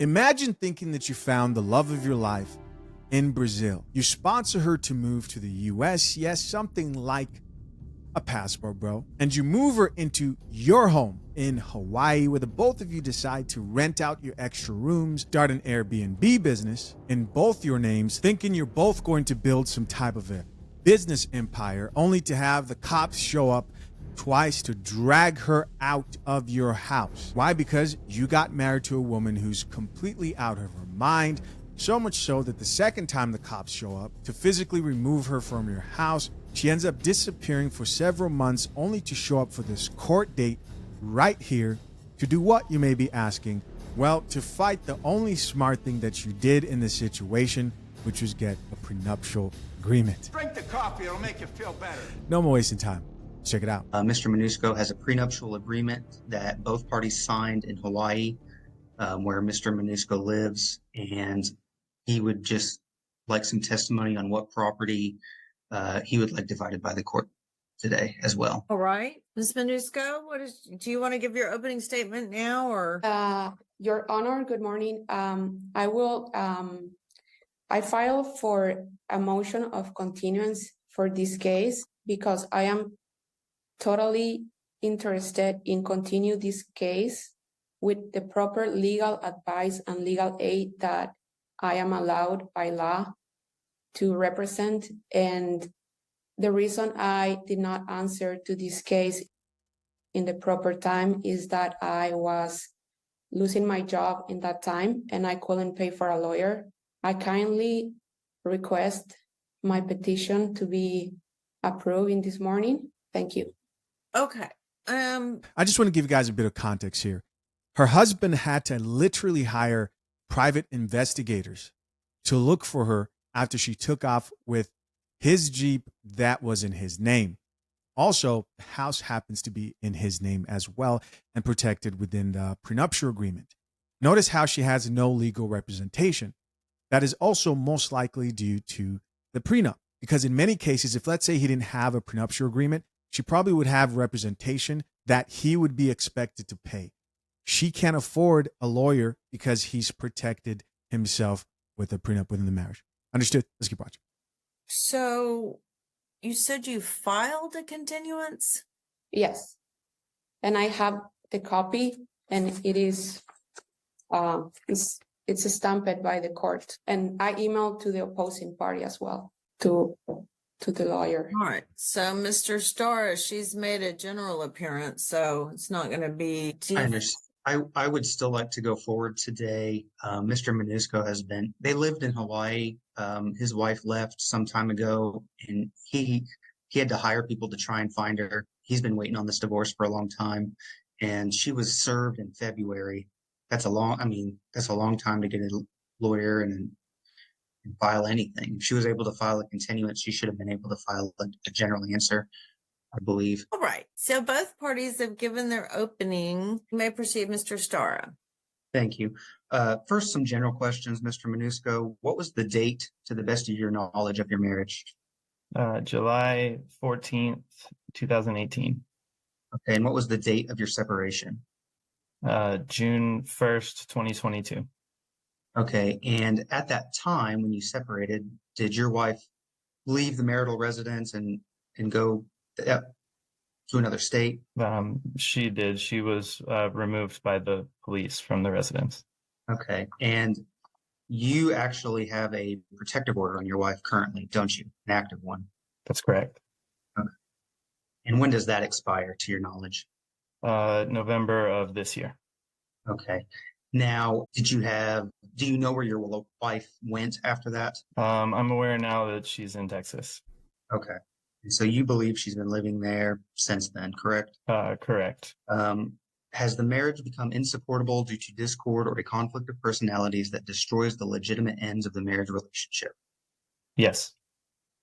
Imagine thinking that you found the love of your life in Brazil. You sponsor her to move to the US, yes, something like a passport, bro. And you move her into your home in Hawaii, where the both of you decide to rent out your extra rooms, start an Airbnb business in both your names, thinking you're both going to build some type of a business empire, only to have the cops show up twice to drag her out of your house. Why? Because you got married to a woman who's completely out of her mind, so much so that the second time the cops show up to physically remove her from your house, she ends up disappearing for several months, only to show up for this court date right here to do what, you may be asking? Well, to fight the only smart thing that you did in this situation, which was get a prenuptial agreement. Drink the coffee, it'll make you feel better. No more wasting time. Let's check it out. Mr. Manusco has a prenuptial agreement that both parties signed in Hawaii, where Mr. Manusco lives, and he would just like some testimony on what property he would like divided by the court today as well. All right, Ms. Manusco, do you want to give your opening statement now, or? Your Honor, good morning. I file for a motion of continuance for this case because I am totally interested in continue this case with the proper legal advice and legal aid that I am allowed by law to represent. And the reason I did not answer to this case in the proper time is that I was losing my job in that time and I couldn't pay for a lawyer. I kindly request my petition to be approved in this morning. Thank you. Okay. I just want to give you guys a bit of context here. Her husband had to literally hire private investigators to look for her after she took off with his Jeep that was in his name. Also, the house happens to be in his name as well and protected within the prenuptial agreement. Notice how she has no legal representation. That is also most likely due to the prenup, because in many cases, if let's say he didn't have a prenuptial agreement, she probably would have representation that he would be expected to pay. She can't afford a lawyer because he's protected himself with a prenup within the marriage. Understood? Let's keep watching. So you said you filed a continuance? Yes. And I have the copy and it is, it's stamped by the court. And I emailed to the opposing party as well, to the lawyer. All right. So Mr. Starr, she's made a general appearance, so it's not going to be. I understand. I would still like to go forward today. Mr. Manusco they lived in Hawaii. His wife left some time ago and he had to hire people to try and find her. He's been waiting on this divorce for a long time and she was served in February. That's a long time to get a lawyer and file anything. If she was able to file a continuance, she should have been able to file a general answer, I believe. All right. So both parties have given their opening. You may proceed, Mr. Starr. Thank you. First, some general questions, Mr. Manusco. What was the date, to the best of your knowledge, of your marriage? July 14th, 2018. Okay, and what was the date of your separation? June 1st, 2022. Okay, and at that time when you separated, did your wife leave the marital residence and go to another state? She did. She was removed by the police from the residence. Okay, and you actually have a protective order on your wife currently, don't you? An active one. That's correct. Okay. And when does that expire, to your knowledge? November of this year. Okay. Now, do you know where your wife went after that? I'm aware now that she's in Texas. Okay. And so you believe she's been living there since then, correct? Correct. Has the marriage become insupportable due to discord or a conflict of personalities that destroys the legitimate ends of the marriage relationship? Yes.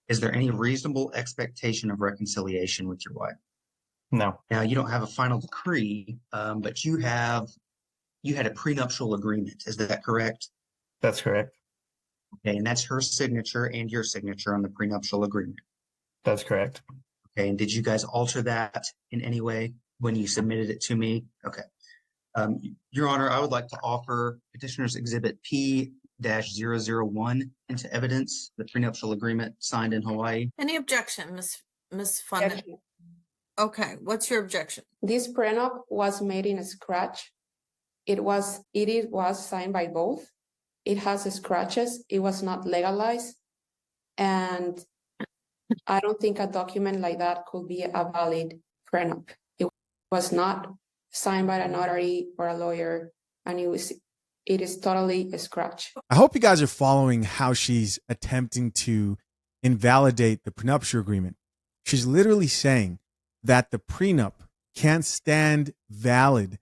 Is there any reasonable expectation of reconciliation with your wife? No. Now, you don't have a final decree, but you had a prenuptial agreement. Is that correct? That's correct. Okay, and that's her signature and your signature on the prenuptial agreement. That's correct. Okay, and did you guys alter that in any way when you submitted it to me? Okay. Your Honor, I would like to offer Petitioner's Exhibit P-001 into evidence, the prenuptial agreement signed in Hawaii. Any objection, Miss Fun? Okay, what's your objection? This prenup was made in scratch. It was signed by both. It has scratches. It was not legalized. And I don't think a document like that could be a valid prenup. It was not signed by a notary or a lawyer, and it is totally a scratch. I hope you guys are following how she's attempting to invalidate the prenuptial agreement. She's literally saying that the prenup can't stand valid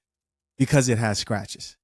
because it has scratches.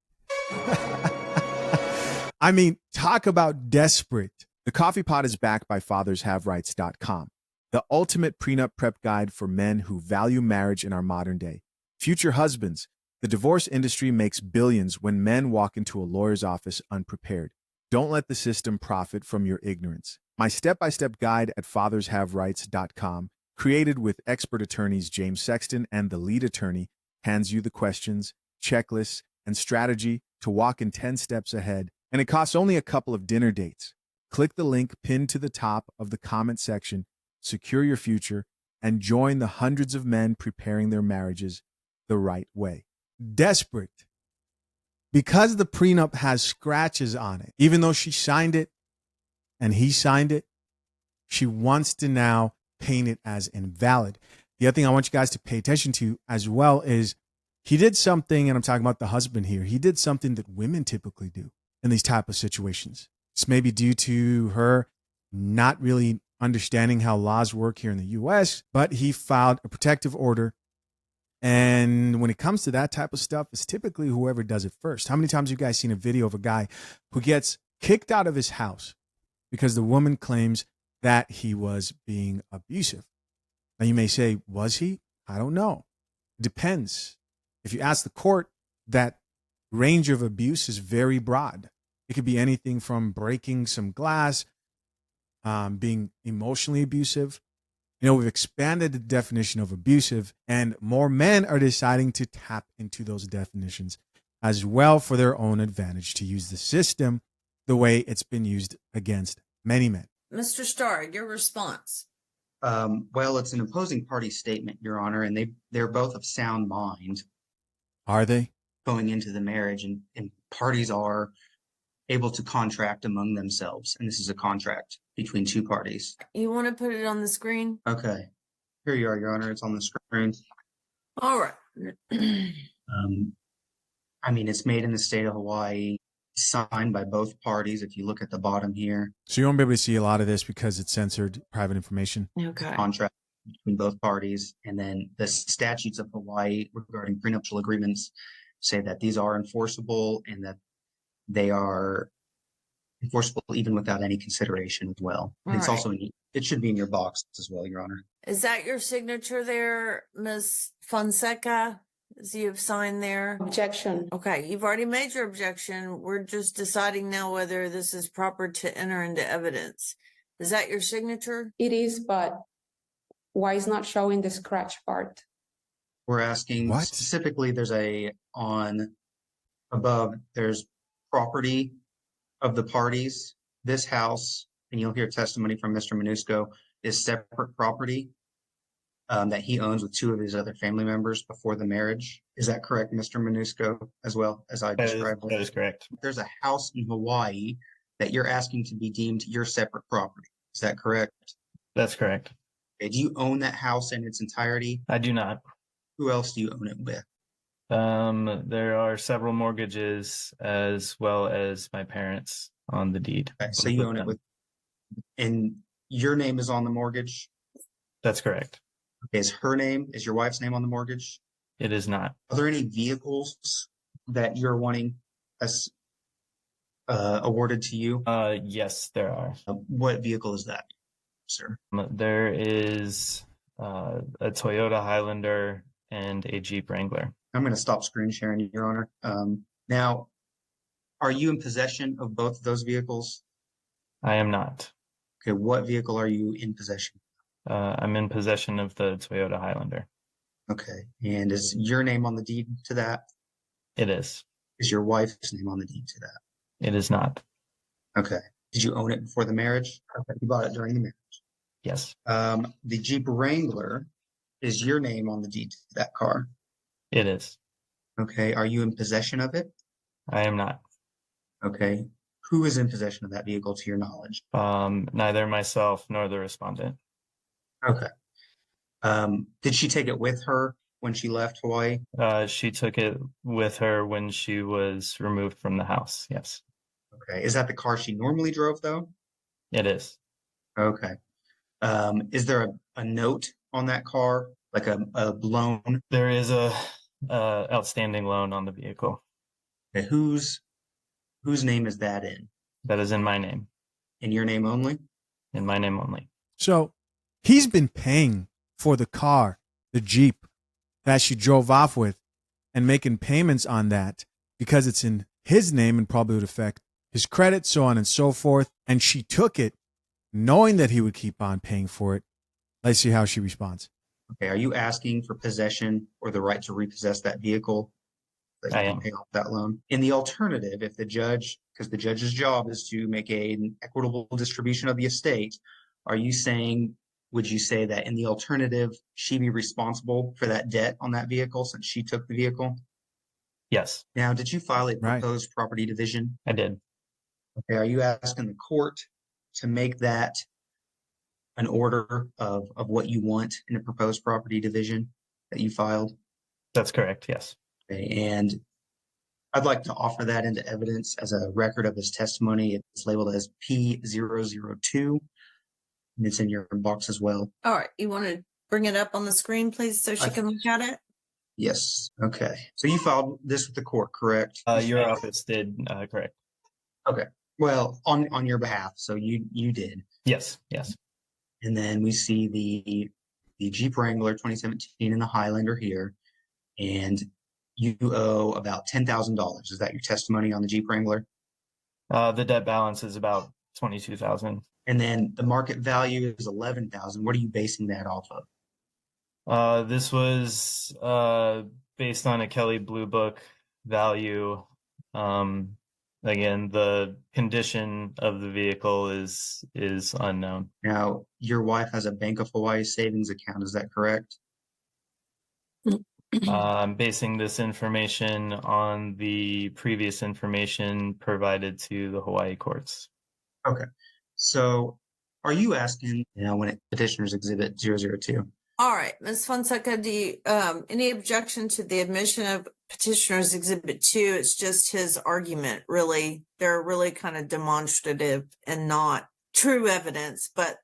I mean, talk about desperate. The Coffee Pot is backed by fathershaverights.com, the ultimate prenup prep guide for men who value marriage in our modern day. Future husbands, the divorce industry makes billions when men walk into a lawyer's office unprepared. Don't let the system profit from your ignorance. My step-by-step guide at fathershaverights.com, created with expert attorneys James Sexton and the lead attorney, hands you the questions, checklists, and strategy to walk in 10 steps ahead, and it costs only a couple of dinner dates. Click the link pinned to the top of the comment section, secure your future, and join the hundreds of men preparing their marriages the right way. Desperate. Because the prenup has scratches on it, even though she signed it and he signed it, she wants to now paint it as invalid. The other thing I want you guys to pay attention to as well is he did something, and I'm talking about the husband here, he did something that women typically do in these type of situations. It's maybe due to her not really understanding how laws work here in the US, but he filed a protective order. And when it comes to that type of stuff, it's typically whoever does it first. How many times have you guys seen a video of a guy who gets kicked out of his house because the woman claims that he was being abusive? Now you may say, was he? I don't know. It depends. If you ask the court, that range of abuse is very broad. It could be anything from breaking some glass, being emotionally abusive. You know, we've expanded the definition of abusive, and more men are deciding to tap into those definitions as well for their own advantage, to use the system the way it's been used against many men. Mr. Starr, your response. Well, it's an opposing party statement, Your Honor, and they're both of sound mind Are they? going into the marriage, and parties are able to contract among themselves, and this is a contract between two parties. You want to put it on the screen? Okay. Here you are, Your Honor. It's on the screen. All right. I mean, it's made in the state of Hawaii, signed by both parties. If you look at the bottom here, So you won't be able to see a lot of this because it's censored private information. Okay. contract between both parties. And then the statutes of Hawaii regarding prenuptial agreements say that these are enforceable and that they are enforceable even without any consideration as well. And it's All also it should be in your box as well, Your Honor. Is that your signature there, Ms. Fonseca? As you've signed there? Objection. Okay, you've already made your objection. We're just deciding now whether this is proper to enter into evidence. Is that your signature? It is, but why is not showing the scratch part? We're asking What? specifically, on above, there's property of the parties. This house, and you'll hear testimony from Mr. Minusco, is separate property that he owns with two of his other family members before the marriage. Is that correct, Mr. Minusco, as well as I described? That is correct. There's a house in Hawaii that you're asking to be deemed your separate property. Is that correct? That's correct. Okay, do you own that house in its entirety? I do not. Who else do you own it with? There are several mortgages as well as my parents on the deed. Okay, so you own it with, and your name is on the mortgage? That's correct. Okay, is your wife's name on the mortgage? It is not. Are there any vehicles that you're wanting as awarded to you? Yes, there are. What vehicle is that, sir? There is a Toyota Highlander and a Jeep Wrangler. I'm going to stop screen sharing, Your Honor. Now, are you in possession of both of those vehicles? I am not. Okay, what vehicle are you in possession? I'm in possession of the Toyota Highlander. Okay, and is your name on the deed to that? It is. Is your wife's name on the deed to that? It is not. Okay. Did you own it before the marriage? Okay. You bought it during the marriage. Yes, The Jeep Wrangler, is your name on the deed to that car? it is. Okay. Are you in possession of it? I am not. Okay. Who is in possession of that vehicle to your knowledge? Neither myself nor the respondent. Okay. Did she take it with her when she left Hawaii? She took it with her when she was removed from the house. Yes, Okay. Is that the car she normally drove though? it is. Okay. Is there a note on that car, like a loan? There is a outstanding loan on the vehicle. Okay, whose name is that in? That is in my name. In your name only? In my name only. So he's been paying for the car, the Jeep that she drove off with, and making payments on that because it's in his name and probably would affect his credit, so on and so forth. And she took it knowing that he would keep on paying for it. Let's see how she responds. Okay. Are you asking for possession or the right to repossess that vehicle that I you can am. pay off that loan? In the alternative, if the judge, because the judge's job is to make an equitable distribution of the estate, are you saying, would you say that in the alternative, she be responsible for that debt on that vehicle since she took the vehicle? Yes, Now, did you file a Right. proposed property division? I did. Okay. Are you asking the court to make that an order of what you want in a proposed property division that you filed? That's correct. Yes. Okay, and I'd like to offer that into evidence as a record of his testimony. It's labeled as P002, and it's in your box as well. All right, you want to bring it up on the screen, please, so she can look at it? Yes. Okay. So you filed this with the court, correct? Your office did correct. Okay. Well, on your behalf. So you did. Yes. Yes. And then we see the Jeep Wrangler 2017 and the Highlander here, and you owe about $10,000. Is that your testimony on the Jeep Wrangler? The debt balance is about 22,000. And then the market value is 11,000. What are you basing that off of? This was based on a Kelly Blue Book value. Again, the condition of the vehicle is unknown. Now, your wife has a Bank of Hawaii savings account. Is that correct? I'm basing this information on the previous information provided to the Hawaii courts. Okay. So are you asking, when it petitioner's exhibit 002? All right, Ms. Fonseca, do you, any objection to the admission of petitioner's exhibit 2? It's just his argument, really. They're really kind of demonstrative and not true evidence, but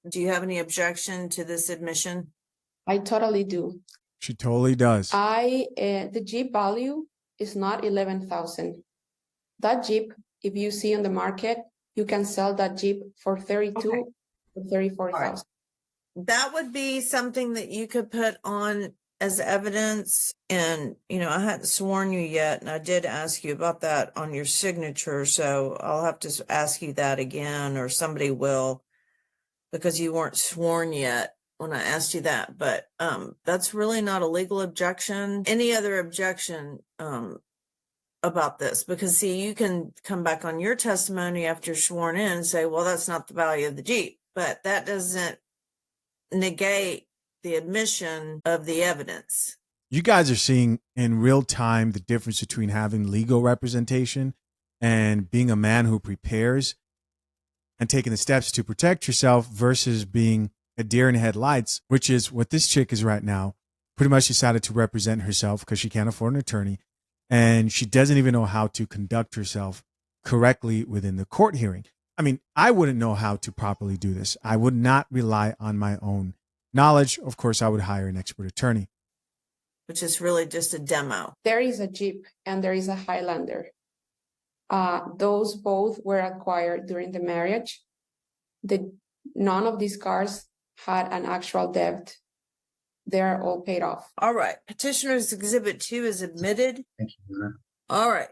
do you have any objection to this admission? I totally do. She totally does. The Jeep value is not 11,000. That Jeep, if you see on the market, you can sell that Jeep for 32 Okay. or 34,000. That would be something that you could put on as evidence. And, I hadn't sworn you yet, and I did ask you about that on your signature. So I'll have to ask you that again, or somebody will, because you weren't sworn yet when I asked you that. But that's really not a legal objection. Any other objection about this? Because see, you can come back on your testimony after you're sworn in and say, well, that's not the value of the Jeep, but that doesn't negate the admission of the evidence. You guys are seeing in real time the difference between having legal representation and being a man who prepares and taking the steps to protect yourself versus being a deer in the headlights, which is what this chick is right now. Pretty much decided to represent herself because she can't afford an attorney, and she doesn't even know how to conduct herself correctly within the court hearing. I mean, I wouldn't know how to properly do this. I would not rely on my own knowledge. Of course, I would hire an expert attorney. Which is really just a demo. There is a Jeep and there is a Highlander. Those both were acquired during the marriage. None of these cars had an actual debt. They're all paid off. All right. Petitioner's Exhibit 2 is admitted. Thank you, Anna. All right.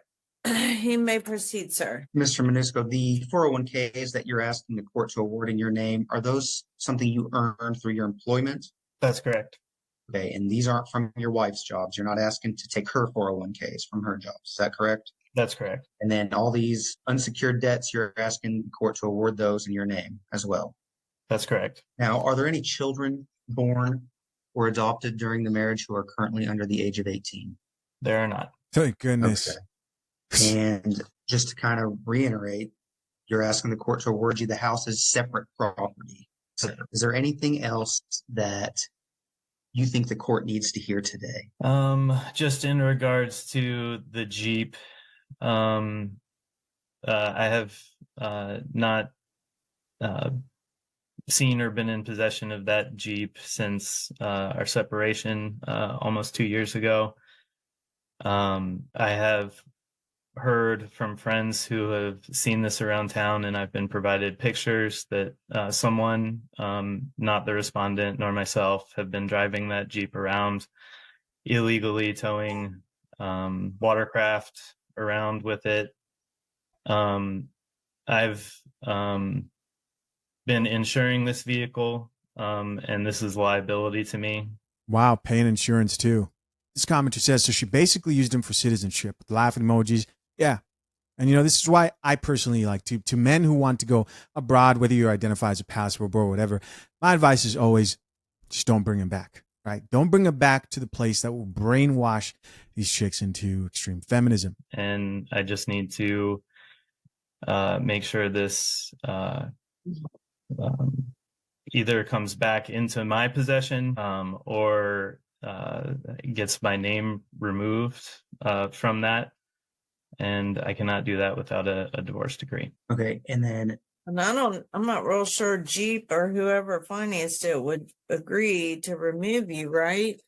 He may proceed, sir. Mr. Minusco, the 401ks that you're asking the court to award in your name, are those something you earned through your employment? That's correct. Okay, and these aren't from your wife's jobs. You're not asking to take her 401ks from her jobs. Is that correct? That's correct. And then all these unsecured debts, you're asking the court to award those in your name as well. That's correct. Now, are there any children born or adopted during the marriage who are currently under the age of 18? There are not. Thank goodness. Okay. And just to kind of reiterate, you're asking the court to award you the house as separate property. So is there anything else that you think the court needs to hear today? Just in regards to the Jeep, I have not seen or been in possession of that Jeep since our separation almost 2 years ago. I have heard from friends who have seen this around town, and I've been provided pictures that someone, not the respondent nor myself, have been driving that Jeep around illegally, towing watercraft around with it. I've been insuring this vehicle, and this is liability to me. Wow, paying insurance too. This commenter says, so she basically used him for citizenship with laughing emojis. Yeah. And this is why I personally like to men who want to go abroad, whether you identify as a passport or whatever, my advice is always just don't bring him back, right? Don't bring him back to the place that will brainwash these chicks into extreme feminism. And I just need to make sure this either comes back into my possession or gets my name removed from that. And I cannot do that without a divorce decree. Okay, and then And I'm not real sure Jeep or whoever financed it would agree to remove you, right?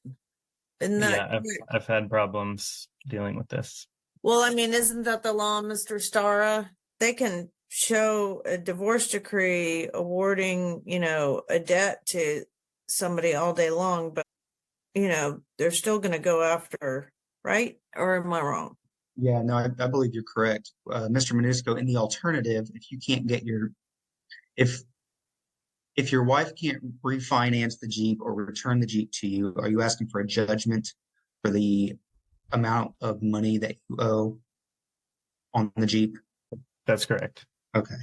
Isn't that Yeah, I've had problems dealing with this. Well, I mean, isn't that the law, Mr. Stara? They can show a divorce decree awarding, a debt to somebody all day long, but, they're still going to go after, right? Or am I wrong? yeah, no, I believe you're correct. Mr. Manusco, in the alternative, if you can't get if your wife can't refinance the Jeep or return the Jeep to you, are you asking for a judgment for the amount of money that you owe on the Jeep? That's correct. Okay.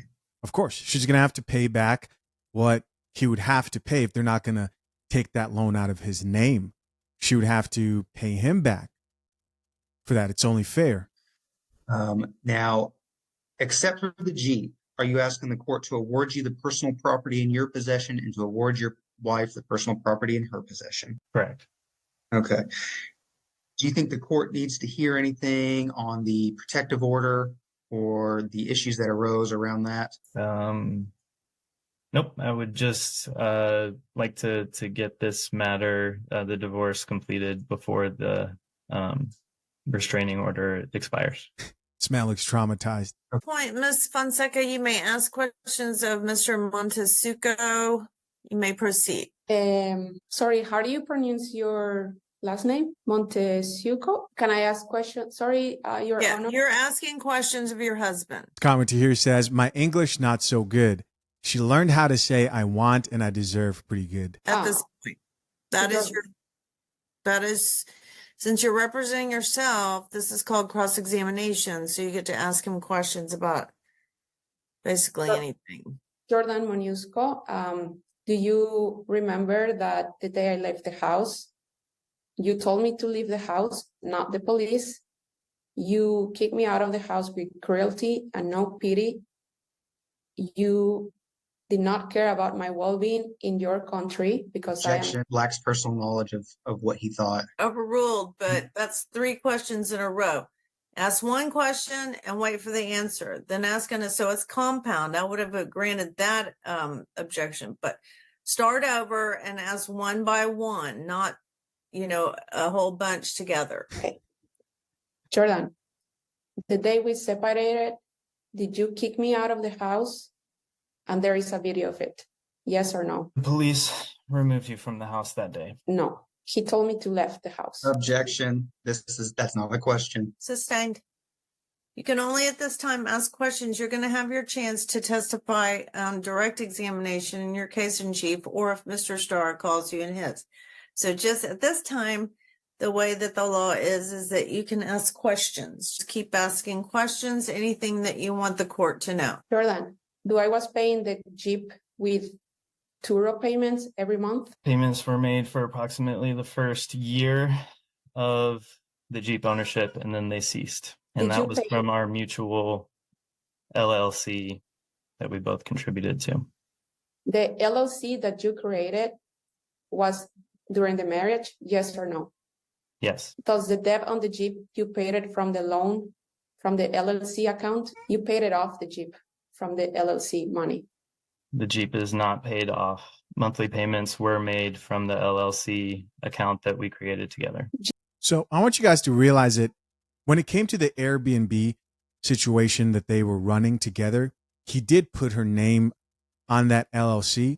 Of course, she's going to have to pay back what he would have to pay if they're not going to take that loan out of his name. She would have to pay him back for that. It's only fair. Now, except for the Jeep, are you asking the court to award you the personal property in your possession and to award your wife the personal property in her possession? Correct. Okay. Do you think the court needs to hear anything on the protective order or the issues that arose around that? Nope. I would just like to get this matter, the divorce, completed before the restraining order expires. This man looks traumatized. Point, Ms. Fonseca, you may ask questions of Mr. Montesuco. You may proceed. Sorry, how do you pronounce your last name? Montesuco? Can I ask questions? Sorry, Your Honor. You're asking questions of your husband. Commenter here says, my English not so good. She learned how to say I want and I deserve pretty good. At this point, since you're representing yourself, this is called cross-examination. So you get to ask him questions about basically anything. Jordan Monusco, do you remember that the day I left the house, you told me to leave the house, not the police? You kicked me out of the house with cruelty and no pity. You did not care about my well-being in your country because Objection. Lacks personal knowledge of what he thought. Overruled, but that's 3 questions in a row. Ask one question and wait for the answer. Then ask so it's compound. I would have granted that objection, but start over and ask one by one, not, a whole bunch together. Okay. Jordan, the day we separated, did you kick me out of the house? And there is a video of it. Yes or no? The police removed you from the house that day. No. He told me to leave the house. Objection. That's not a question. Sustained. You can only at this time ask questions. You're going to have your chance to testify on direct examination in your case in chief, or if Mr. Starr calls you in his. So just at this time, the way that the law is that you can ask questions. Just keep asking questions, anything that you want the court to know. Jordan, do I was paying the Jeep with Turo payments every month? Payments were made for approximately the first year of the Jeep ownership, and then they ceased. And Did you that was pay- from our mutual LLC that we both contributed to. The LLC that you created was during the marriage, yes or no? Yes, Does the debt on the Jeep, you paid it from the loan, from the LLC account? You paid it off the Jeep from the LLC money. the Jeep is not paid off. Monthly payments were made from the LLC account that we created together. So I want you guys to realize that when it came to the Airbnb situation that they were running together, he did put her name on that LLC.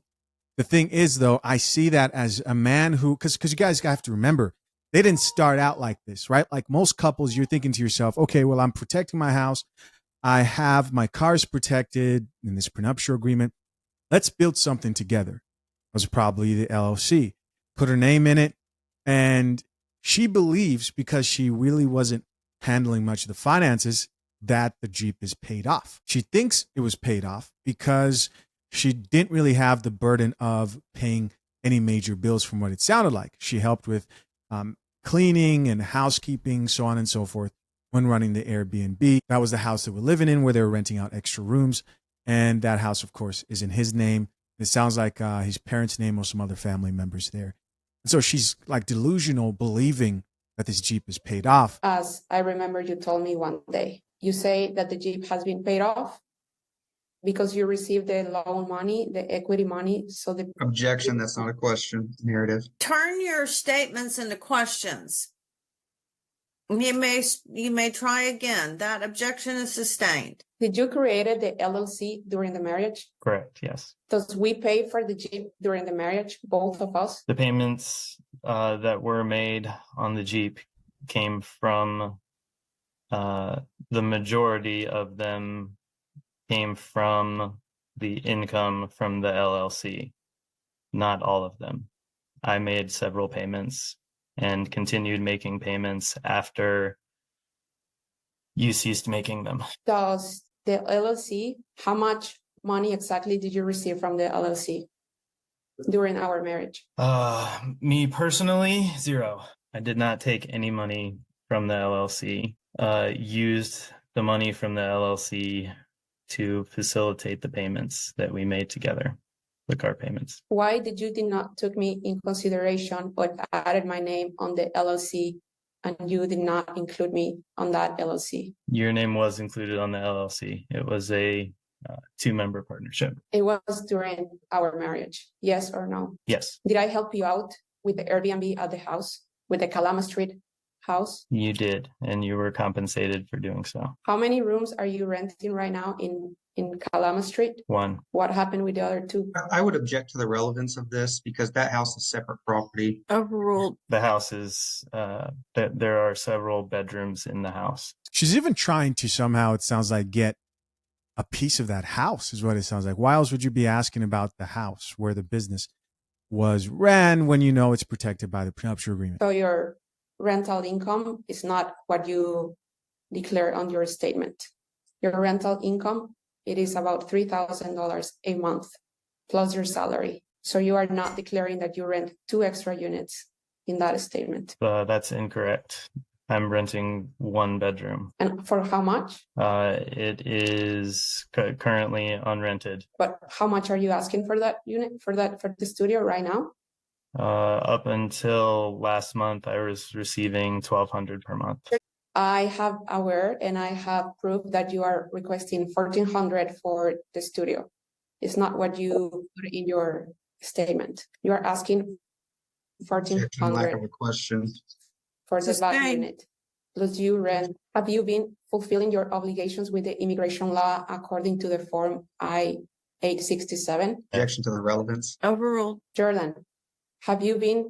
The thing is, though, I see that as a man who, because you guys have to remember, they didn't start out like this, right? Like most couples, you're thinking to yourself, okay, well, I'm protecting my house. I have my cars protected in this prenuptial agreement. Let's build something together. It was probably the LLC. Put her name in it. And she believes, because she really wasn't handling much of the finances, that the Jeep is paid off. She thinks it was paid off because she didn't really have the burden of paying any major bills from what it sounded like. She helped with cleaning and housekeeping, so on and so forth, when running the Airbnb. That was the house that we're living in, where they were renting out extra rooms. And that house, of course, is in his name. It sounds like his parents' name or some other family members there. And so she's like delusional, believing that this Jeep is paid off. As I remember you told me one day, you say that the Jeep has been paid off because you received the loan money, the equity money. So the Objection, that's not a question. Narrative. Turn your statements into questions. You may try again. That objection is sustained. did you created the LLC during the marriage? Correct, yes. Does we pay for the Jeep during the marriage, both of us? The payments that were made on the Jeep came from the majority of them came from the income from the LLC, not all of them. I made several payments and continued making payments after you ceased making them. Does the LLC, how much money exactly did you receive from the LLC during our marriage? Me personally, zero. I did not take any money from the LLC. Used the money from the LLC to facilitate the payments that we made together, the car payments. Why did not took me in consideration but added my name on the LLC and you did not include me on that LLC? Your name was included on the LLC. It was a two-member partnership. It was during our marriage, yes or no? Yes, Did I help you out with the Airbnb at the house, with the Kalama Street house? you did, and you were compensated for doing so. How many rooms are you renting right now in Kalama Street? One, What happened with the other two? I would object to the relevance of this because that house is separate property. Overruled. the house is, there are several bedrooms in the house. She's even trying to somehow, it sounds like, get a piece of that house, is what it sounds like. Why else would you be asking about the house where the business was ran when you know it's protected by the prenuptial agreement? So your rental income is not what you declare on your statement. Your rental income, it is about $3,000 a month plus your salary. So you are not declaring that you rent 2 extra units in that statement. That's incorrect. I'm renting 1 bedroom. And for how much? It is currently unrented. But how much are you asking for that unit, for the studio right now? Up until last month, I was receiving $1,200 per month. I have aware and I have proof that you are requesting $1,400 for the studio. It's not what you put in your statement. You are asking Objection, lack of $1,400 a question. for the back Sustained. unit. Plus you rent. Have you been fulfilling your obligations with the immigration law according to the form I-867? Objection to the relevance. Overruled. Jordan, have you been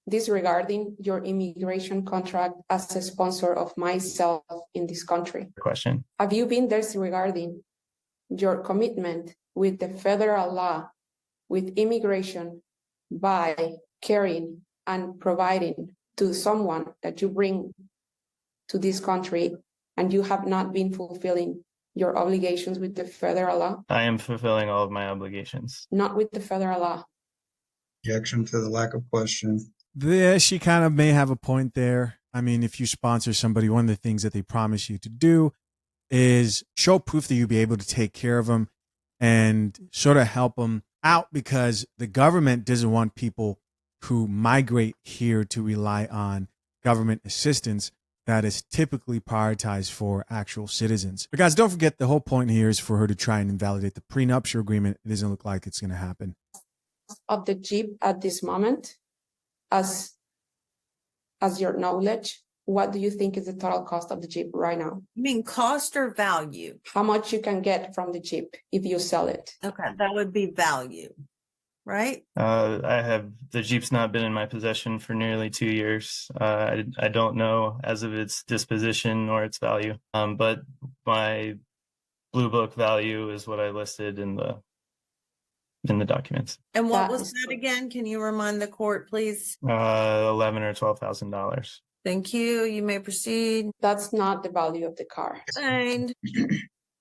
disregarding your immigration contract as a sponsor of myself in this country? Question. Have you been disregarding your commitment with the federal law, with immigration, by carrying and providing to someone that you bring to this country, and you have not been fulfilling your obligations with the federal law? I am fulfilling all of my obligations. Not with the federal law. Objection to the lack of question. Yeah, she kind of may have a point there. I mean, if you sponsor somebody, one of the things that they promise you to do is show proof that you'll be able to take care of them and sort of help them out, because the government doesn't want people who migrate here to rely on government assistance that is typically prioritized for actual citizens. But guys, don't forget, the whole point here is for her to try and invalidate the prenuptial agreement. It doesn't look like it's going to happen. Of the Jeep at this moment, as your knowledge, what do you think is the total cost of the Jeep right now? You mean cost or value? How much you can get from the Jeep if you sell it? Okay, that would be value, right? The Jeep's not been in my possession for nearly 2 years. I don't know as of its disposition or its value. But my Blue Book value is what I listed in the documents. And what That was is that correct. again? Can you remind the court, please? $11,000 or $12,000. Thank you. You may proceed. That's not the value of the car. Signed.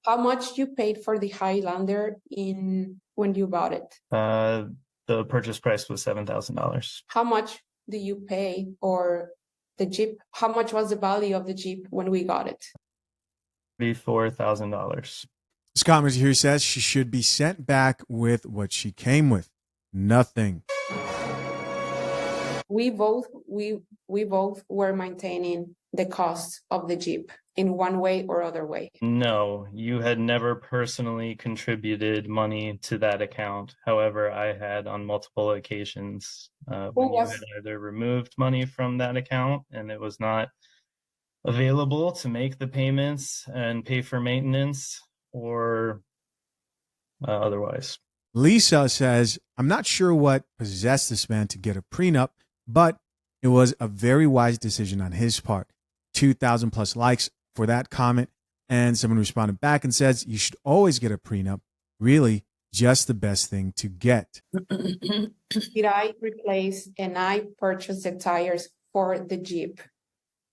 How much you paid for the Highlander when you bought it? The purchase price was $7,000. How much do you pay for the Jeep? How much was the value of the Jeep when we got it? $34,000. This comment here says she should be sent back with what she came with. Nothing. We both were maintaining the cost of the Jeep in one way or other way. No, you had never personally contributed money to that account. However, I had on multiple occasions when you was- had either removed money from that account and it was not available to make the payments and pay for maintenance, or otherwise. Lisa says, I'm not sure what possessed this man to get a prenup, but it was a very wise decision on his part. 2,000 plus likes for that comment. And someone responded back and says, you should always get a prenup. Really, just the best thing to get. Did I replace and I purchased the tires for the Jeep?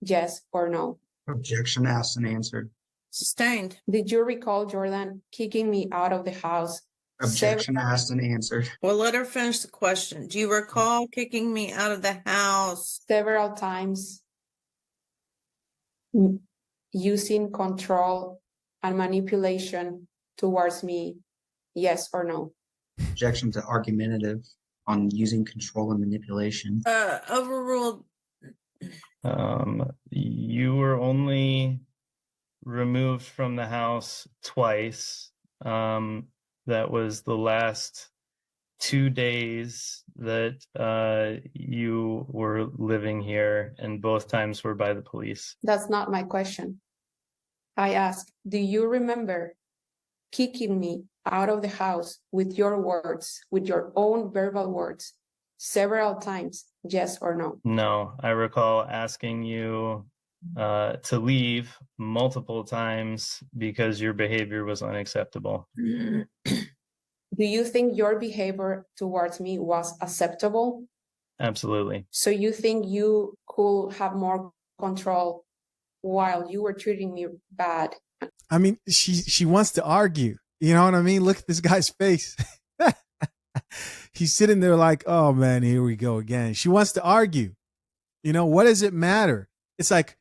Yes or no? Objection asked and answered. Sustained. Did you recall Jordan kicking me out of the house? Objection asked and answered. Well, let her finish the question. Do you recall kicking me out of the house? Several times, using control and manipulation towards me? Yes or no? Objection to argumentative on using control and manipulation. Overruled. You were only removed from the house twice. That was the last 2 days that you were living here, and both times were by the police. That's not my question. I asked, do you remember kicking me out of the house with your words, with your own verbal words, several times? Yes or no? No, I recall asking you to leave multiple times because your behavior was unacceptable. Do you think your behavior towards me was acceptable? Absolutely. So you think you could have more control while you were treating me bad? I mean, she wants to argue. You know what I mean? Look at this guy's face. He's sitting there like, oh man, here we go again. She wants to argue. You know, what does it matter? It's like,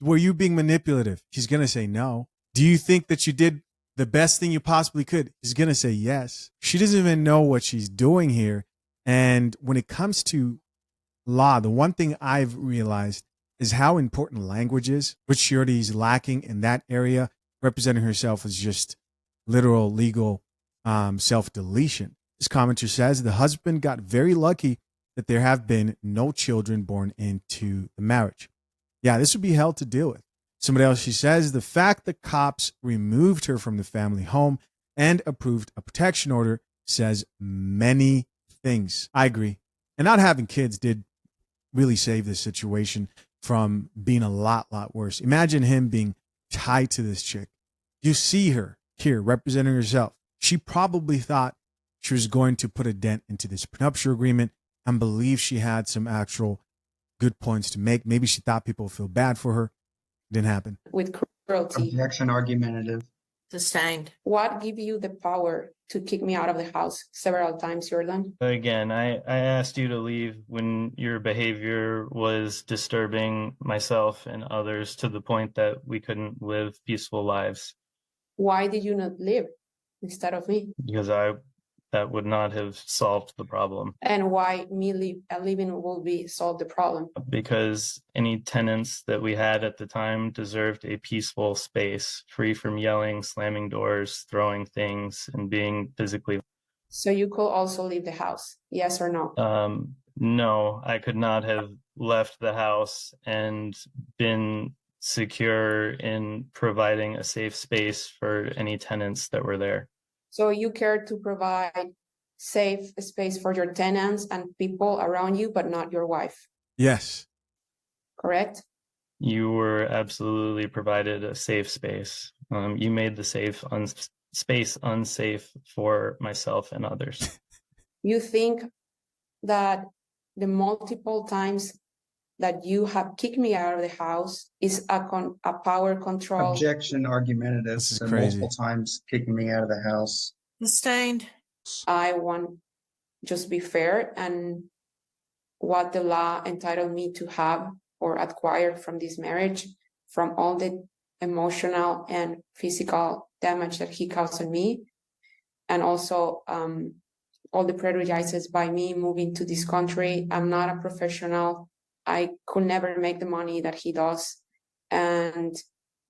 were you being manipulative? She's going to say no. Do you think that you did the best thing you possibly could? She's going to say yes. She doesn't even know what she's doing here. And when it comes to law, the one thing I've realized is how important language is, which she already is lacking in that area, representing herself as just literal legal self-deletion. This commenter says the husband got very lucky that there have been no children born into the marriage. Yeah, this would be hell to deal with. Somebody else, she says, the fact that cops removed her from the family home and approved a protection order says many things. I agree. And not having kids did really save this situation from being a lot worse. Imagine him being tied to this chick. You see her here representing herself. She probably thought she was going to put a dent into this prenuptial agreement and believe she had some actual good points to make. Maybe she thought people would feel bad for her. Didn't happen. with cruelty. Objection argumentative. Sustained. What give you the power to kick me out of the house several times, Jordan? Again, I asked you to leave when your behavior was disturbing myself and others to the point that we couldn't live peaceful lives. Why did you not leave instead of me? Because that would not have solved the problem. And why me leaving will be solve the problem? Because any tenants that we had at the time deserved a peaceful space, free from yelling, slamming doors, throwing things, and being physically. So you could also leave the house, yes or no? No, I could not have left the house and been secure in providing a safe space for any tenants that were there. So you care to provide safe space for your tenants and people around you, but not your wife, Yes. correct? You were absolutely provided a safe space. You made the space unsafe for myself and others. You think that the multiple times that you have kicked me out of the house is a power control? Objection argumentative. This is So crazy. multiple times kicking me out of the house. Sustained. I want just be fair and what the law entitled me to have or acquire from this marriage, from all the emotional and physical damage that he caused on me, and also all the prejudices by me moving to this country. I'm not a professional. I could never make the money that he does. And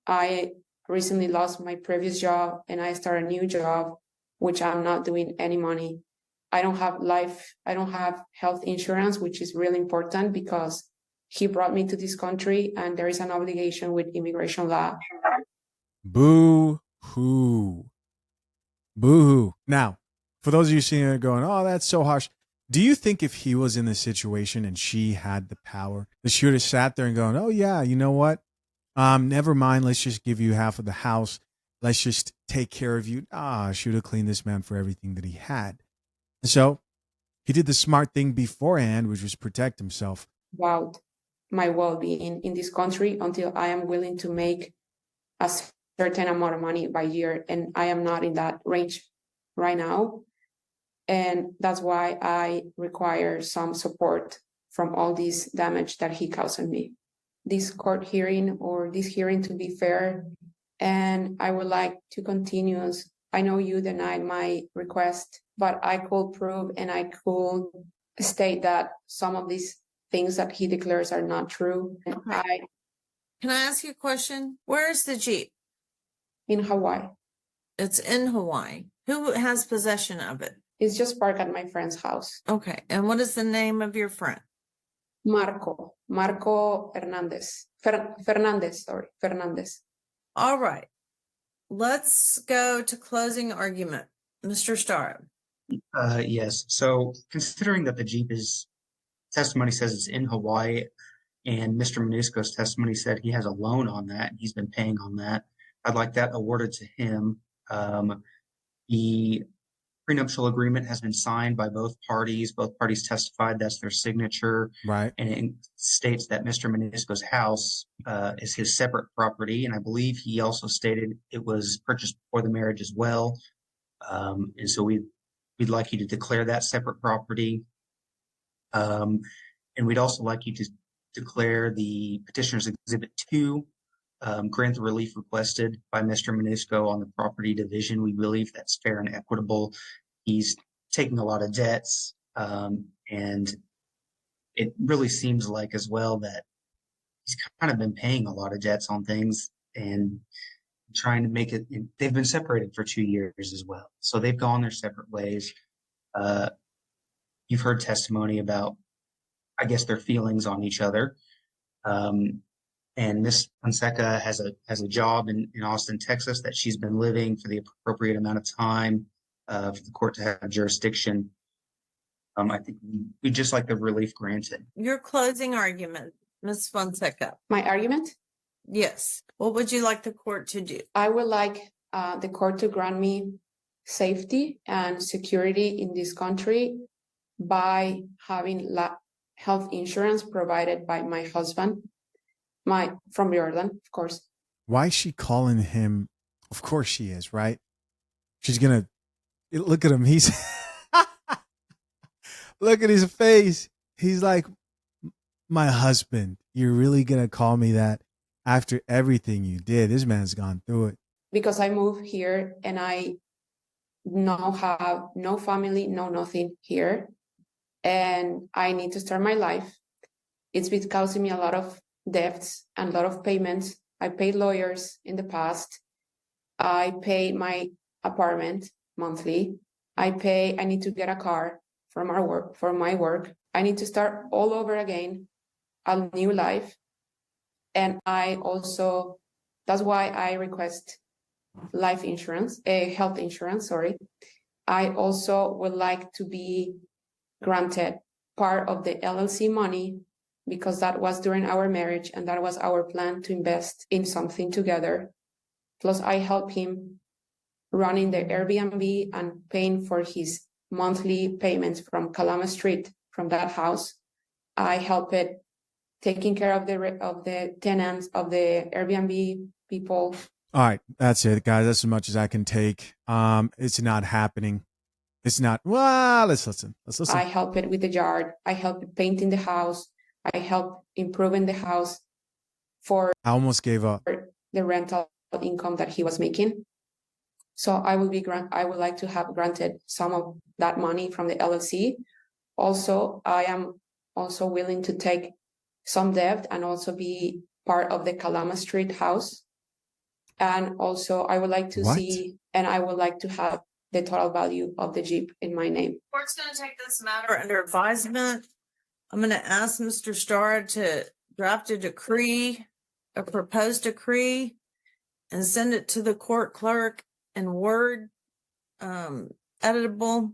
I recently lost my previous job and I started a new job, which I'm not doing any money. I don't have health insurance, which is really important because he brought me to this country and there is an obligation with immigration law. Boo hoo. Boo hoo. Now, for those of you sitting there going, oh, that's so harsh. Do you think if he was in this situation and she had the power, that she would have sat there and gone, oh, yeah, you know what? Never mind. Let's just give you half of the house. Let's just take care of you. She would have cleaned this man for everything that he had. And so he did the smart thing beforehand, which was protect himself. About my well-being in this country until I am willing to make a certain amount of money by year. And I am not in that range right now. And that's why I require some support from all this damage that he caused on me. This court hearing or this hearing to be fair. And I would like to continue. I know you denied my request, but I could prove and I could state that some of these things that he declares are not true. Okay. Can I ask you a question? Where is the Jeep? In Hawaii. It's in Hawaii. Who has possession of it? It's just parked at my friend's house. Okay. And what is the name of your friend? Marco Hernandez. Fernandez. All right. Let's go to closing argument. Mr. Starr. Yes. So considering that the Jeep testimony says it's in Hawaii and Mr. Manusco's testimony said he has a loan on that, he's been paying on that, I'd like that awarded to him. The prenuptial agreement has been signed by both parties. Both parties testified that's their signature. Right. And it states that Mr. Manusco's house is his separate property. And I believe he also stated it was purchased before the marriage as well. And so we'd like you to declare that separate property. And we'd also like you to declare the petitioner's Exhibit 2, grant the relief requested by Mr. Manusco on the property division. We believe that's fair and equitable. He's taking a lot of debts, and it really seems like as well that he's kind of been paying a lot of debts on things and trying to make it. They've been separated for 2 years as well, so they've gone their separate ways. You've heard testimony about, I guess, their feelings on each other. And Ms. Fonseca has a job in Austin, Texas, that she's been living for the appropriate amount of time for the court to have jurisdiction. I think we'd just like the relief granted. Your closing argument, Ms. Fonseca. My argument? Yes. What would you like the court to do? I would like the court to grant me safety and security in this country by having health insurance provided by my husband, from Jordan, of course. Why is she calling him? Of course she is, right? She's gonna look at him. He's look at his face. He's like, my husband. You're really gonna call me that after everything you did? This man's gone through it. Because I moved here and I now have no family, no nothing here, and I need to start my life. It's been causing me a lot of debts and a lot of payments. I paid lawyers in the past. I pay my apartment monthly. I need to get a car for my work. I need to start all over again, a new life. And that's why I request health insurance, sorry. I also would like to be granted part of the LLC money because that was during our marriage and that was our plan to invest in something together. Plus I help him running the Airbnb and paying for his monthly payments from Kalama Street, from that house. I help it taking care of the tenants, of the Airbnb people. All right, that's it, guys. That's as much as I can take. It's not happening. It's not. Well, let's listen. I help it with the yard. I help it painting the house. I help improving the house for. I almost gave up. The rental income that he was making. So I would like to have granted some of that money from the LLC. Also, I am also willing to take some debt and also be part of the Kalama Street house. And also I would like to I would like to have the total value of the Jeep in my name. Court's going to take this matter under advisement. I'm going to ask Mr. Starr to draft a proposed decree, and send it to the court clerk in Word, editable,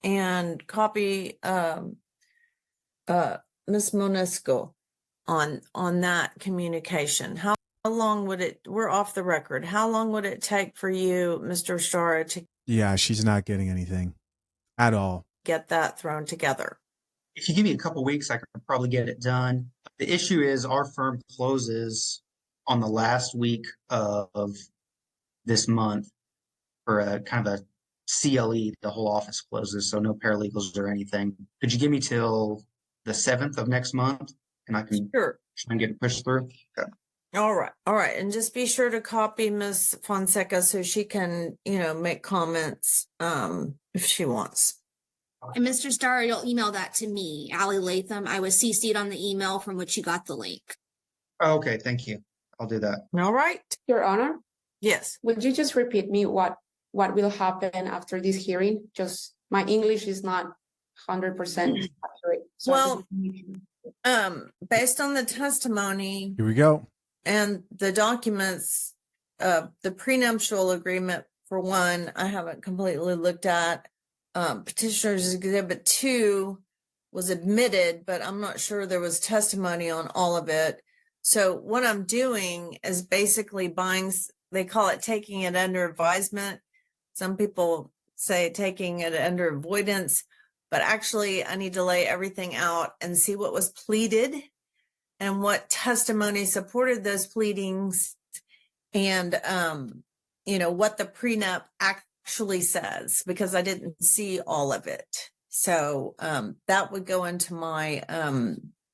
and copy Ms. Monisco on that communication. How long would it, we're off the record, how long would it take for you, Mr. Starr, to Yeah, she's not getting anything at all. get that thrown together? If you give me a couple weeks, I could probably get it done. The issue is our firm closes on the last week of this month for a kind of a CLE. The whole office closes, so no paralegals or anything. Could you give me till the 7th of next month, and I can Sure. try and get it pushed through? Okay. All right. And just be sure to copy Ms. Fonseca so she can, make comments if she wants. And Mr. Starr, you'll email that to me, Allie Latham. I was CC'd on the email from which you got the link. Oh, okay, thank you. I'll do that. All right. Your Honor, Yes. would you just repeat me what will happen after this hearing? Just my English is not 100% accurate. So Well, based on the testimony Here we go. and the documents, the prenuptial agreement, for one, I haven't completely looked at. Petitioner's Exhibit 2 was admitted, but I'm not sure there was testimony on all of it. So what I'm doing is basically they call it taking it under advisement. Some people say taking it under avoidance, but actually I need to lay everything out and see what was pleaded and what testimony supported those pleadings, and what the prenup actually says, because I didn't see all of it. So that would go into my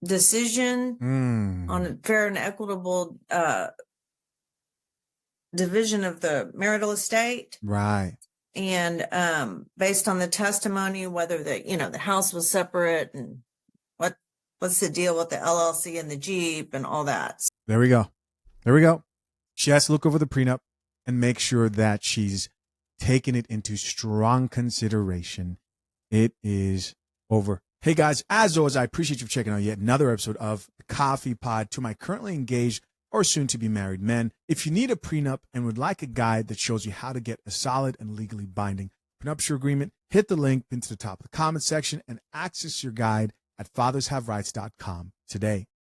decision on a fair and equitable division of the marital estate. Right. And based on the testimony, whether the house was separate, and what's the deal with the LLC and the Jeep and all that. There we go. She has to look over the prenup and make sure that she's taken it into strong consideration. It is over. Hey guys, as always, I appreciate you checking out yet another episode of the Coffee Pod. To my currently engaged or soon to be married men, if you need a prenup and would like a guide that shows you how to get a solid and legally binding prenuptial agreement, hit the link into the top of the comment section and access your guide at fathershaverights.com today.